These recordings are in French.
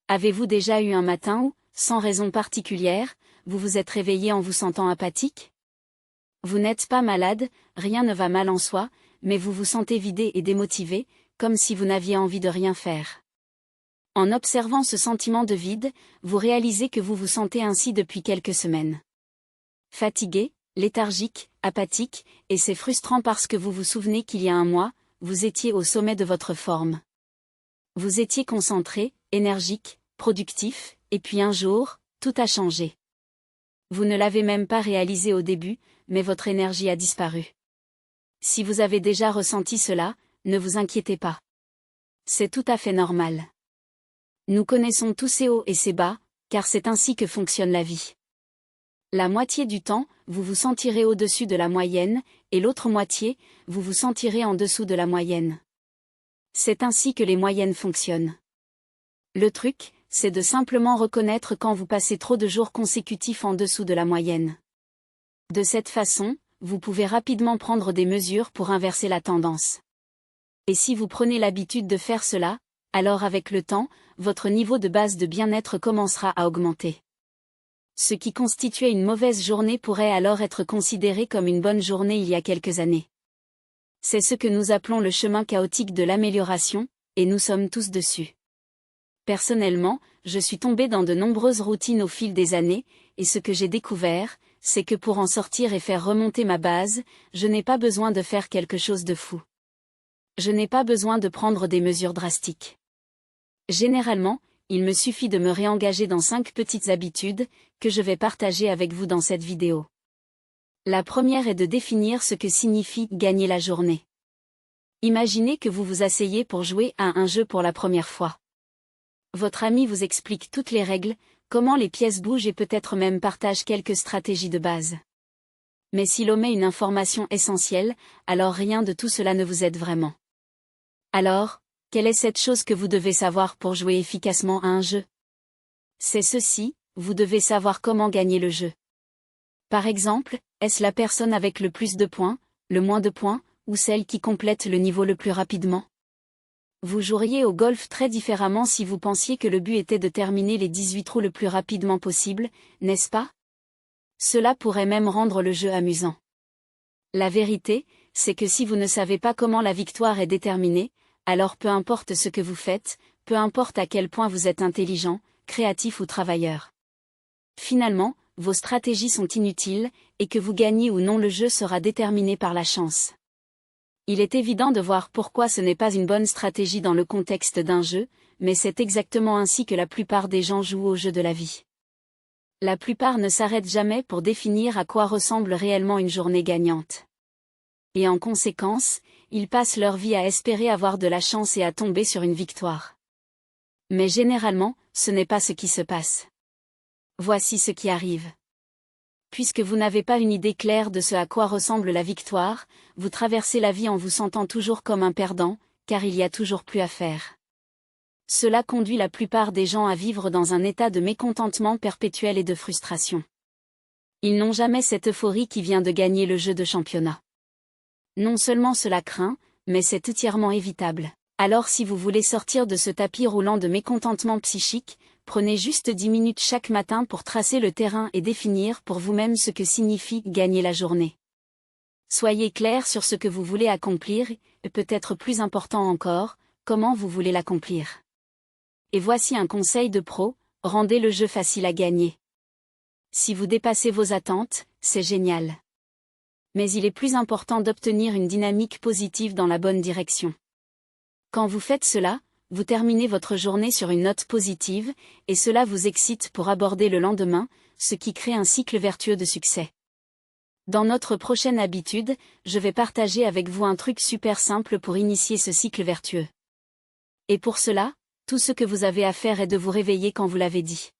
Avez-vous déjà eu un matin où, sans raison particulière, vous vous êtes réveillé en vous sentant apathique? Vous n'êtes pas malade, rien ne va mal en soi, mais vous vous sentez vidé et démotivé, comme si vous n'aviez envie de rien faire. En observant ce sentiment de vide, vous réalisez que vous vous sentez ainsi depuis quelques semaines. Fatigué, léthargique, apathique, et c'est frustrant parce que vous vous souvenez qu'il y a un mois, vous étiez au sommet de votre forme. Vous étiez concentré, énergique, productif, et puis un jour, tout a changé. Vous ne l'avez même pas réalisé au début, mais votre énergie a disparu. Si vous avez déjà ressenti cela, ne vous inquiétez pas. C'est tout à fait normal. Nous connaissons tous ces hauts et ces bas, car c'est ainsi que fonctionne la vie. La moitié du temps, vous vous sentirez au-dessus de la moyenne, et l'autre moitié, vous vous sentirez en dessous de la moyenne. C'est ainsi que les moyennes fonctionnent. Le truc, c'est de simplement reconnaître quand vous passez trop de jours consécutifs en dessous de la moyenne. De cette façon, vous pouvez rapidement prendre des mesures pour inverser la tendance. Et si vous prenez l'habitude de faire cela, alors avec le temps, votre niveau de base de bien-être commencera à augmenter. Ce qui constituait une mauvaise journée pourrait alors être considéré comme une bonne journée il y a quelques années. C'est ce que nous appelons le chemin chaotique de l'amélioration, et nous sommes tous dessus. Personnellement, je suis tombé dans de nombreuses routines au fil des années, et ce que j'ai découvert, c'est que pour en sortir et faire remonter ma base, je n'ai pas besoin de faire quelque chose de fou. Je n'ai pas besoin de prendre des mesures drastiques. Généralement, il me suffit de me réengager dans 5 petites habitudes, que je vais partager avec vous dans cette vidéo. La première est de définir ce que signifie gagner la journée. Imaginez que vous vous asseyez pour jouer à un jeu pour la première fois. Votre ami vous explique toutes les règles, comment les pièces bougent et peut-être même partage quelques stratégies de base. Mais s'il omet une information essentielle, alors rien de tout cela ne vous aide vraiment. Alors, quelle est cette chose que vous devez savoir pour jouer efficacement à un jeu? C'est ceci, vous devez savoir comment gagner le jeu. Par exemple, est-ce la personne avec le plus de points, le moins de points, ou celle qui complète le niveau le plus rapidement? Vous joueriez au golf très différemment si vous pensiez que le but était de terminer les 18 trous le plus rapidement possible, n'est-ce pas? Cela pourrait même rendre le jeu amusant. La vérité, c'est que si vous ne savez pas comment la victoire est déterminée, alors peu importe ce que vous faites, peu importe à quel point vous êtes intelligent, créatif ou travailleur. Finalement, vos stratégies sont inutiles, et que vous gagnez ou non le jeu sera déterminé par la chance. Il est évident de voir pourquoi ce n'est pas une bonne stratégie dans le contexte d'un jeu, mais c'est exactement ainsi que la plupart des gens jouent au jeu de la vie. La plupart ne s'arrêtent jamais pour définir à quoi ressemble réellement une journée gagnante. Et en conséquence, ils passent leur vie à espérer avoir de la chance et à tomber sur une victoire. Mais généralement, ce n'est pas ce qui se passe. Voici ce qui arrive. Puisque vous n'avez pas une idée claire de ce à quoi ressemble la victoire, vous traversez la vie en vous sentant toujours comme un perdant, car il y a toujours plus à faire. Cela conduit la plupart des gens à vivre dans un état de mécontentement perpétuel et de frustration. Ils n'ont jamais cette euphorie qui vient de gagner le jeu de championnat. Non seulement cela craint, mais c'est entièrement évitable. Alors si vous voulez sortir de ce tapis roulant de mécontentement psychique, prenez juste 10 minutes chaque matin pour tracer le terrain et définir pour vous-même ce que signifie gagner la journée. Soyez clair sur ce que vous voulez accomplir, et peut-être plus important encore, comment vous voulez l'accomplir. Et voici un conseil de pro, rendez le jeu facile à gagner. Si vous dépassez vos attentes, c'est génial. Mais il est plus important d'obtenir une dynamique positive dans la bonne direction. Quand vous faites cela, vous terminez votre journée sur une note positive, et cela vous excite pour aborder le lendemain, ce qui crée un cycle vertueux de succès. Dans notre prochaine habitude, je vais partager avec vous un truc super simple pour initier ce cycle vertueux. Et pour cela, tout ce que vous avez à faire est de vous réveiller quand vous l'avez dit.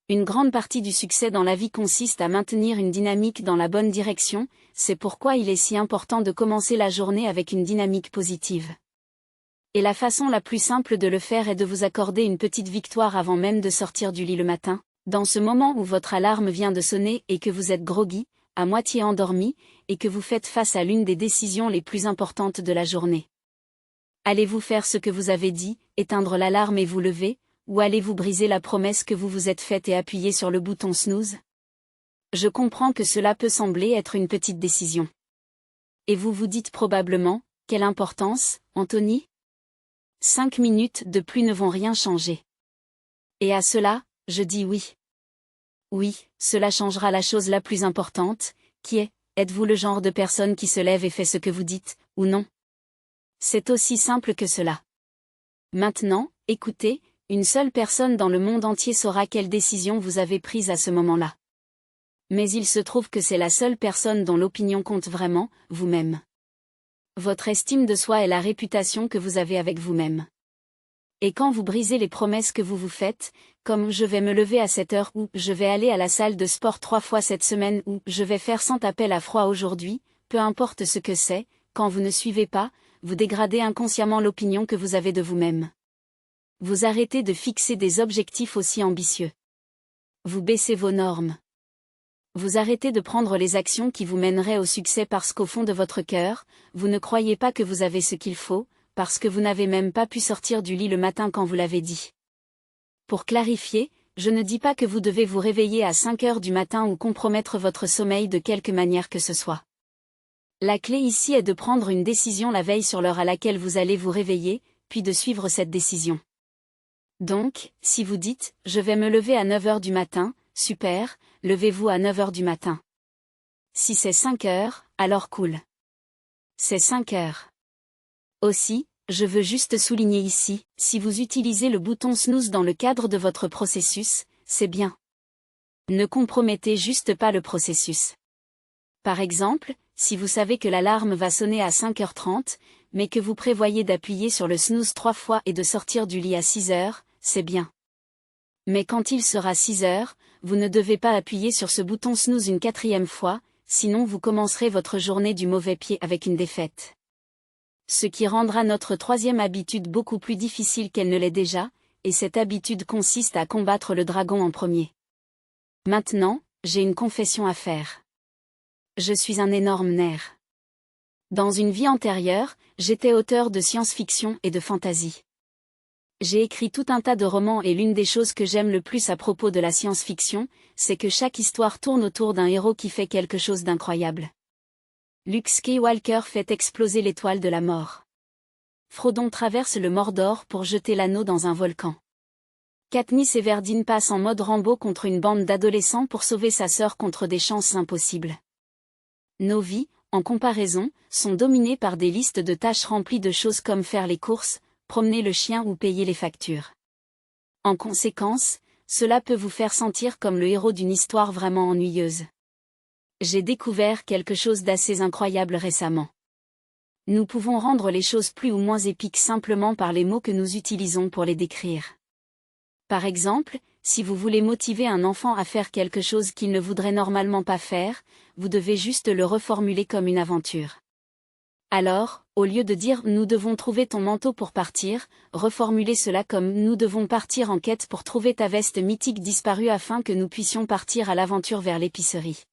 Une grande partie du succès dans la vie consiste à maintenir une dynamique dans la bonne direction, c'est pourquoi il est si important de commencer la journée avec une dynamique positive. Et la façon la plus simple de le faire est de vous accorder une petite victoire avant même de sortir du lit le matin, dans ce moment où votre alarme vient de sonner et que vous êtes groggy, à moitié endormi, et que vous faites face à l'une des décisions les plus importantes de la journée. Allez-vous faire ce que vous avez dit, éteindre l'alarme et vous lever, ou allez-vous briser la promesse que vous vous êtes faite et appuyer sur le bouton snooze? Je comprends que cela peut sembler être une petite décision. Et vous vous dites probablement, quelle importance, Anthony? 5 minutes de plus ne vont rien changer. Et à cela, je dis oui. Oui, cela changera la chose la plus importante, qui est, êtes-vous le genre de personne qui se lève et fait ce que vous dites, ou non? C'est aussi simple que cela. Maintenant, écoutez, une seule personne dans le monde entier saura quelle décision vous avez prise à ce moment-là. Mais il se trouve que c'est la seule personne dont l'opinion compte vraiment, vous-même. Votre estime de soi est la réputation que vous avez avec vous-même. Et quand vous brisez les promesses que vous vous faites, comme je vais me lever à 7 heures ou je vais aller à la salle de sport 3 fois cette semaine ou je vais faire 100 appels à froid aujourd'hui, peu importe ce que c'est, quand vous ne suivez pas, vous dégradez inconsciemment l'opinion que vous avez de vous-même. Vous arrêtez de fixer des objectifs aussi ambitieux. Vous baissez vos normes. Vous arrêtez de prendre les actions qui vous mèneraient au succès parce qu'au fond de votre cœur, vous ne croyez pas que vous avez ce qu'il faut, parce que vous n'avez même pas pu sortir du lit le matin quand vous l'avez dit. Pour clarifier, je ne dis pas que vous devez vous réveiller à 5 heures du matin ou compromettre votre sommeil de quelque manière que ce soit. La clé ici est de prendre une décision la veille sur l'heure à laquelle vous allez vous réveiller, puis de suivre cette décision. Donc, si vous dites « je vais me lever à 9 heures du matin », super, levez-vous à 9 heures du matin. Si c'est 5 heures, alors cool. C'est 5 heures. Aussi, je veux juste souligner ici, si vous utilisez le bouton snooze dans le cadre de votre processus, c'est bien. Ne compromettez juste pas le processus. Par exemple, si vous savez que l'alarme va sonner à 5h30, mais que vous prévoyez d'appuyer sur le snooze 3 fois et de sortir du lit à 6 heures, c'est bien. Mais quand il sera 6 heures, vous ne devez pas appuyer sur ce bouton snooze une 4e fois, sinon vous commencerez votre journée du mauvais pied avec une défaite. Ce qui rendra notre 3e habitude beaucoup plus difficile qu'elle ne l'est déjà, et cette habitude consiste à combattre le dragon en premier. Maintenant, j'ai une confession à faire. Je suis un énorme nerf. Dans une vie antérieure, j'étais auteur de science-fiction et de fantasy. J'ai écrit tout un tas de romans et l'une des choses que j'aime le plus à propos de la science-fiction, c'est que chaque histoire tourne autour d'un héros qui fait quelque chose d'incroyable. Luke Skywalker fait exploser l'étoile de la mort. Frodon traverse le Mordor pour jeter l'anneau dans un volcan. Katniss Everdeen passe en mode Rambo contre une bande d'adolescents pour sauver sa sœur contre des chances impossibles. Nos vies, en comparaison, sont dominées par des listes de tâches remplies de choses comme faire les courses, promener le chien ou payer les factures. En conséquence, cela peut vous faire sentir comme le héros d'une histoire vraiment ennuyeuse. J'ai découvert quelque chose d'assez incroyable récemment. Nous pouvons rendre les choses plus ou moins épiques simplement par les mots que nous utilisons pour les décrire. Par exemple, si vous voulez motiver un enfant à faire quelque chose qu'il ne voudrait normalement pas faire, vous devez juste le reformuler comme une aventure. Alors, au lieu de dire « nous devons trouver ton manteau pour partir », reformulez cela comme « nous devons partir en quête pour trouver ta veste mythique disparue afin que nous puissions partir à l'aventure vers l'épicerie ».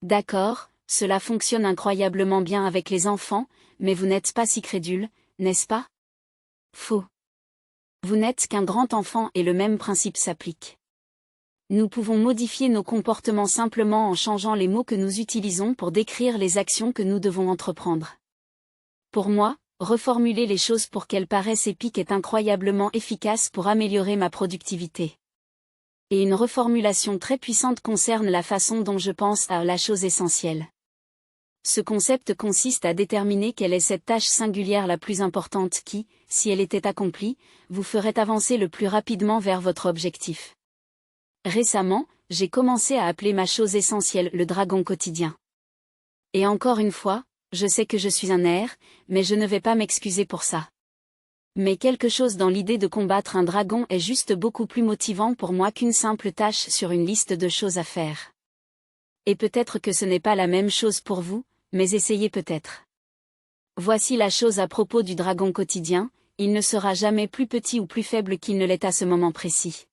D'accord, cela fonctionne incroyablement bien avec les enfants, mais vous n'êtes pas si crédule, n'est-ce pas? Faux. Vous n'êtes qu'un grand enfant et le même principe s'applique. Nous pouvons modifier nos comportements simplement en changeant les mots que nous utilisons pour décrire les actions que nous devons entreprendre. Pour moi, reformuler les choses pour qu'elles paraissent épiques est incroyablement efficace pour améliorer ma productivité. Et une reformulation très puissante concerne la façon dont je pense à la chose essentielle. Ce concept consiste à déterminer quelle est cette tâche singulière la plus importante qui, si elle était accomplie, vous ferait avancer le plus rapidement vers votre objectif. Récemment, j'ai commencé à appeler ma chose essentielle le dragon quotidien. Et encore une fois, je sais que je suis un nerf, mais je ne vais pas m'excuser pour ça. Mais quelque chose dans l'idée de combattre un dragon est juste beaucoup plus motivant pour moi qu'une simple tâche sur une liste de choses à faire. Et peut-être que ce n'est pas la même chose pour vous, mais essayez peut-être. Voici la chose à propos du dragon quotidien, il ne sera jamais plus petit ou plus faible qu'il ne l'est à ce moment précis.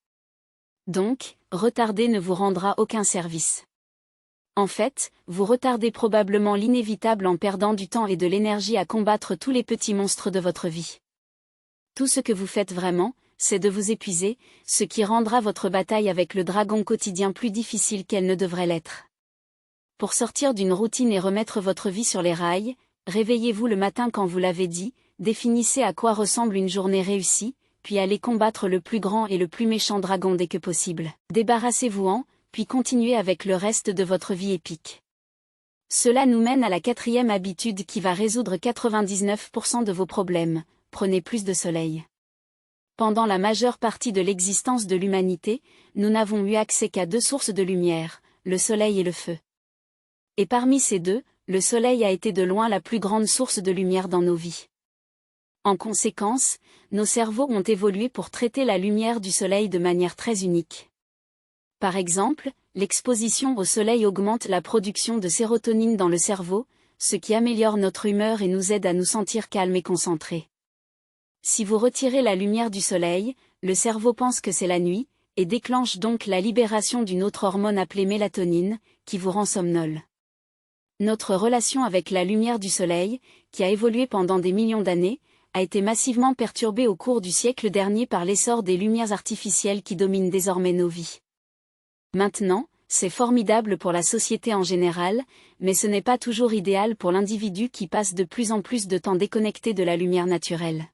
Donc, retarder ne vous rendra aucun service. En fait, vous retardez probablement l'inévitable en perdant du temps et de l'énergie à combattre tous les petits monstres de votre vie. Tout ce que vous faites vraiment, c'est de vous épuiser, ce qui rendra votre bataille avec le dragon quotidien plus difficile qu'elle ne devrait l'être. Pour sortir d'une routine et remettre votre vie sur les rails, réveillez-vous le matin quand vous l'avez dit, définissez à quoi ressemble une journée réussie, puis allez combattre le plus grand et le plus méchant dragon dès que possible. Débarrassez-vous-en, puis continuez avec le reste de votre vie épique. Cela nous mène à la 4e habitude qui va résoudre 99% de vos problèmes, prenez plus de soleil. Pendant la majeure partie de l'existence de l'humanité, nous n'avons eu accès qu'à 2 sources de lumière, le soleil et le feu. Et parmi ces deux, le soleil a été de loin la plus grande source de lumière dans nos vies. En conséquence, nos cerveaux ont évolué pour traiter la lumière du soleil de manière très unique. Par exemple, l'exposition au soleil augmente la production de sérotonine dans le cerveau, ce qui améliore notre humeur et nous aide à nous sentir calmes et concentrés. Si vous retirez la lumière du soleil, le cerveau pense que c'est la nuit, et déclenche donc la libération d'une autre hormone appelée mélatonine, qui vous rend somnole. Notre relation avec la lumière du soleil, qui a évolué pendant des millions d'années, a été massivement perturbée au cours du siècle dernier par l'essor des lumières artificielles qui dominent désormais nos vies. Maintenant, c'est formidable pour la société en général, mais ce n'est pas toujours idéal pour l'individu qui passe de plus en plus de temps déconnecté de la lumière naturelle.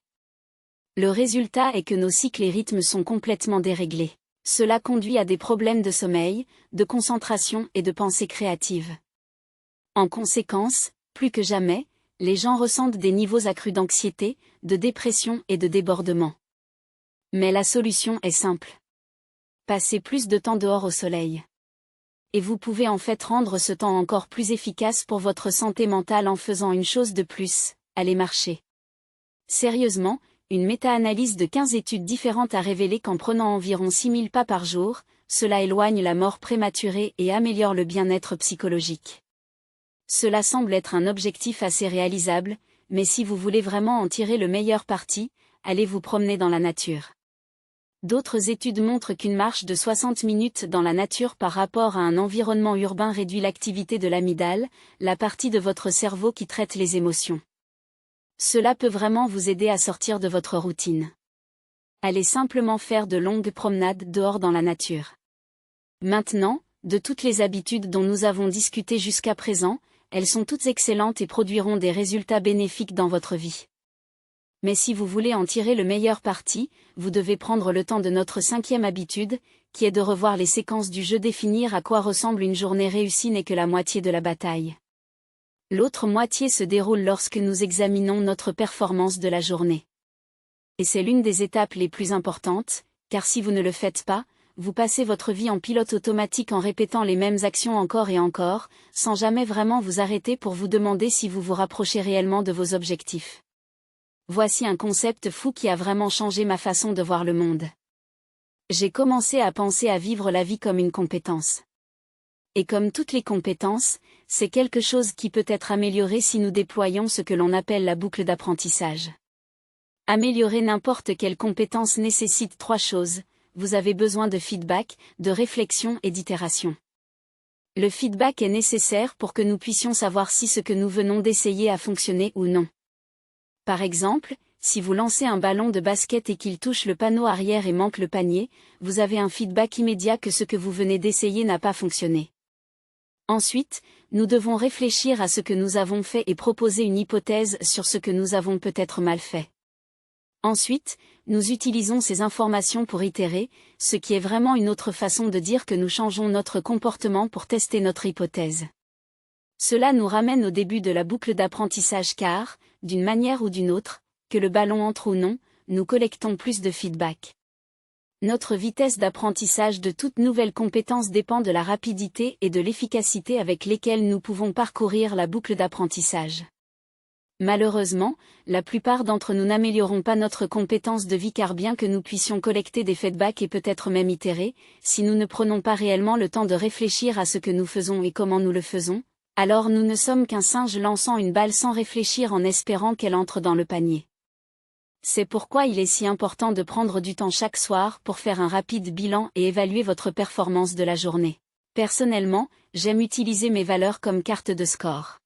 Le résultat est que nos cycles et rythmes sont complètement déréglés. Cela conduit à des problèmes de sommeil, de concentration et de pensée créative. En conséquence, plus que jamais, les gens ressentent des niveaux accrus d'anxiété, de dépression et de débordement. Mais la solution est simple. Passez plus de temps dehors au soleil. Et vous pouvez en fait rendre ce temps encore plus efficace pour votre santé mentale en faisant une chose de plus, aller marcher. Sérieusement, une méta-analyse de 15 études différentes a révélé qu'en prenant environ 6000 pas par jour, cela éloigne la mort prématurée et améliore le bien-être psychologique. Cela semble être un objectif assez réalisable, mais si vous voulez vraiment en tirer le meilleur parti, allez vous promener dans la nature. D'autres études montrent qu'une marche de 60 minutes dans la nature par rapport à un environnement urbain réduit l'activité de l'amygdale, la partie de votre cerveau qui traite les émotions. Cela peut vraiment vous aider à sortir de votre routine. Allez simplement faire de longues promenades dehors dans la nature. Maintenant, de toutes les habitudes dont nous avons discuté jusqu'à présent, elles sont toutes excellentes et produiront des résultats bénéfiques dans votre vie. Mais si vous voulez en tirer le meilleur parti, vous devez prendre le temps de notre 5e habitude, qui est de revoir les séquences du jeu. Définir à quoi ressemble une journée réussie n'est que la moitié de la bataille. L'autre moitié se déroule lorsque nous examinons notre performance de la journée. Et c'est l'une des étapes les plus importantes, car si vous ne le faites pas, vous passez votre vie en pilote automatique en répétant les mêmes actions encore et encore, sans jamais vraiment vous arrêter pour vous demander si vous vous rapprochez réellement de vos objectifs. Voici un concept fou qui a vraiment changé ma façon de voir le monde. J'ai commencé à penser à vivre la vie comme une compétence. Et comme toutes les compétences, c'est quelque chose qui peut être amélioré si nous déployons ce que l'on appelle la boucle d'apprentissage. Améliorer n'importe quelle compétence nécessite 3 choses. Vous avez besoin de feedback, de réflexion et d'itération. Le feedback est nécessaire pour que nous puissions savoir si ce que nous venons d'essayer a fonctionné ou non. Par exemple, si vous lancez un ballon de basket et qu'il touche le panneau arrière et manque le panier, vous avez un feedback immédiat que ce que vous venez d'essayer n'a pas fonctionné. Ensuite, nous devons réfléchir à ce que nous avons fait et proposer une hypothèse sur ce que nous avons peut-être mal fait. Ensuite, nous utilisons ces informations pour itérer, ce qui est vraiment une autre façon de dire que nous changeons notre comportement pour tester notre hypothèse. Cela nous ramène au début de la boucle d'apprentissage car, d'une manière ou d'une autre, que le ballon entre ou non, nous collectons plus de feedback. Notre vitesse d'apprentissage de toute nouvelle compétence dépend de la rapidité et de l'efficacité avec lesquelles nous pouvons parcourir la boucle d'apprentissage. Malheureusement, la plupart d'entre nous n'améliorons pas notre compétence de vie car bien que nous puissions collecter des feedbacks et peut-être même itérer, si nous ne prenons pas réellement le temps de réfléchir à ce que nous faisons et comment nous le faisons, alors nous ne sommes qu'un singe lançant une balle sans réfléchir en espérant qu'elle entre dans le panier. C'est pourquoi il est si important de prendre du temps chaque soir pour faire un rapide bilan et évaluer votre performance de la journée. Personnellement, j'aime utiliser mes valeurs comme carte de score.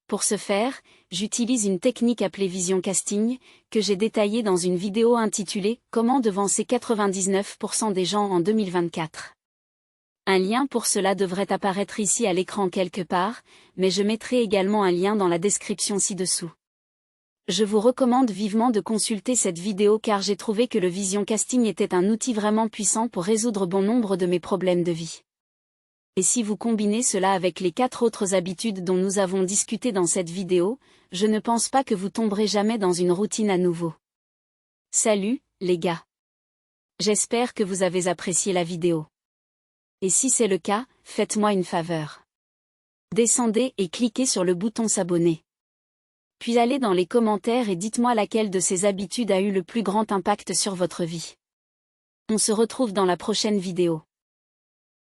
Pour ce faire, j'utilise une technique appelée Vision Casting, que j'ai détaillée dans une vidéo intitulée « Comment devancer 99% des gens en 2024 ». Un lien pour cela devrait apparaître ici à l'écran quelque part, mais je mettrai également un lien dans la description ci-dessous. Je vous recommande vivement de consulter cette vidéo car j'ai trouvé que le Vision Casting était un outil vraiment puissant pour résoudre bon nombre de mes problèmes de vie. Et si vous combinez cela avec les 4 autres habitudes dont nous avons discuté dans cette vidéo, je ne pense pas que vous tomberez jamais dans une routine à nouveau. Salut, les gars. J'espère que vous avez apprécié la vidéo. Et si c'est le cas, faites-moi une faveur. Descendez et cliquez sur le bouton s'abonner. Puis allez dans les commentaires et dites-moi laquelle de ces habitudes a eu le plus grand impact sur votre vie. On se retrouve dans la prochaine vidéo.